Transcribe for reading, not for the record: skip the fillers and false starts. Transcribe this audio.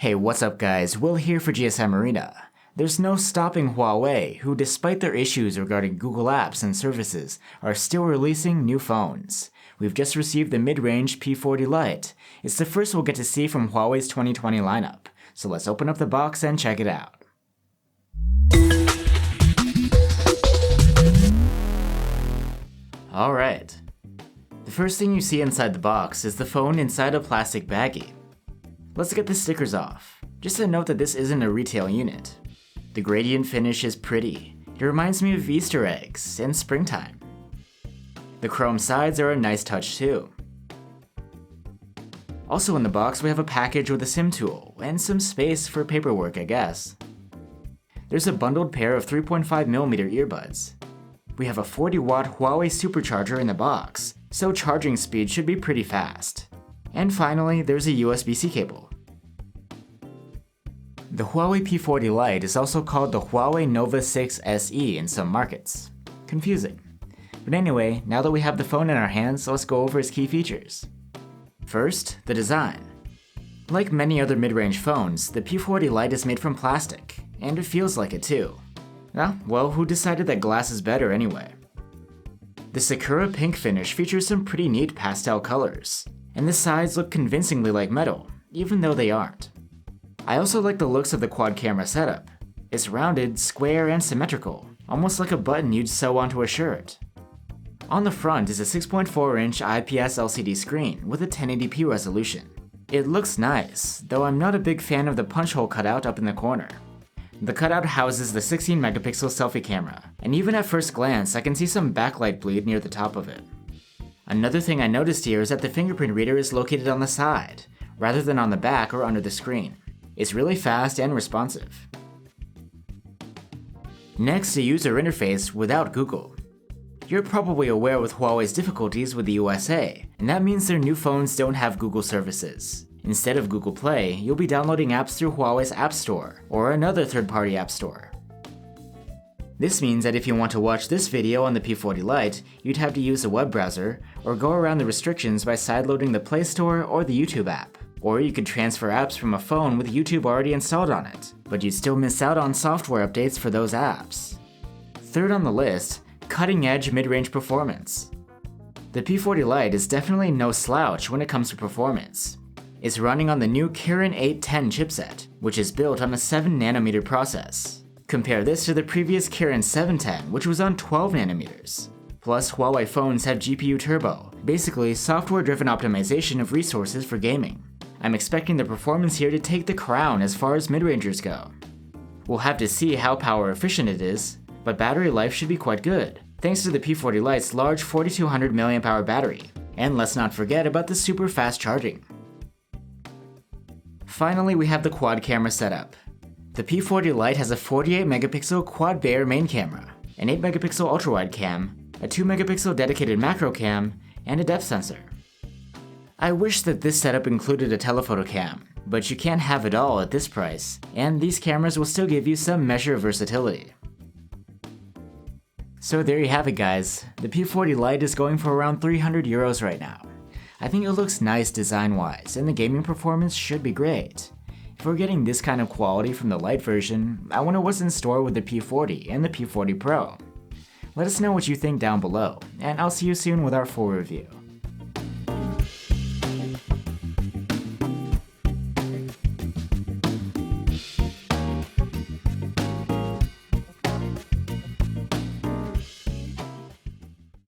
Hey, what's up guys, Will here for GSM Arena. There's no stopping Huawei, who despite their issues regarding Google apps and services, are still releasing new phones. We've just received the mid-range P40 Lite. It's the first we'll get to see from Huawei's 2020 lineup. So let's open up the box and check it out. Alright. The first thing you see inside the box is the phone inside a plastic baggie. Let's get the stickers off. Just a note that this isn't a retail unit. The gradient finish is pretty. It reminds me of Easter eggs and springtime. The chrome sides are a nice touch too. Also in the box we have a package with a SIM tool and some space for paperwork, I guess. There's a bundled pair of 3.5mm earbuds. We have a 40-watt Huawei supercharger in the box, so charging speed should be pretty fast. And finally, there's a USB-C cable. The Huawei P40 Lite is also called the Huawei Nova 6 SE in some markets. Confusing. But anyway, now that we have the phone in our hands, let's go over its key features. First, the design. Like many other mid-range phones, the P40 Lite is made from plastic, and it feels like it too. Well, who decided that glass is better anyway? The Sakura pink finish features some pretty neat pastel colors, and the sides look convincingly like metal, even though they aren't. I also like the looks of the quad camera setup. It's rounded, square, and symmetrical, almost like a button you'd sew onto a shirt. On the front is a 6.4-inch IPS LCD screen with a 1080p resolution. It looks nice, though I'm not a big fan of the punch hole cutout up in the corner. The cutout houses the 16-megapixel selfie camera, and even at first glance I can see some backlight bleed near the top of it. Another thing I noticed here is that the fingerprint reader is located on the side, rather than on the back or under the screen. It's really fast and responsive. Next, a user interface without Google. You're probably aware with Huawei's difficulties with the USA, and that means their new phones don't have Google services. Instead of Google Play, you'll be downloading apps through Huawei's App Store, or another third-party app store. This means that if you want to watch this video on the P40 Lite, you'd have to use a web browser, or go around the restrictions by sideloading the Play Store or the YouTube app. Or you could transfer apps from a phone with YouTube already installed on it, but you'd still miss out on software updates for those apps. Third on the list, cutting-edge mid-range performance. The P40 Lite is definitely no slouch when it comes to performance. It's running on the new Kirin 810 chipset, which is built on a 7nm process. Compare this to the previous Kirin 710, which was on 12nm. Plus, Huawei phones have GPU Turbo, basically software-driven optimization of resources for gaming. I'm expecting the performance here to take the crown as far as mid-rangers go. We'll have to see how power efficient it is, but battery life should be quite good, thanks to the P40 Lite's large 4200 mAh battery. And let's not forget about the super fast charging. Finally, we have the quad camera setup. The P40 Lite has a 48-megapixel quad Bayer main camera, an 8-megapixel ultra-wide cam, a 2-megapixel dedicated macro cam, and a depth sensor. I wish that this setup included a telephoto cam, but you can't have it all at this price, and these cameras will still give you some measure of versatility. So there you have it guys, the P40 Lite is going for around €300 right now. I think it looks nice design-wise, and the gaming performance should be great. If we're getting this kind of quality from the Lite version, I wonder what's in store with the P40 and the P40 Pro. Let us know what you think down below, and I'll see you soon with our full review.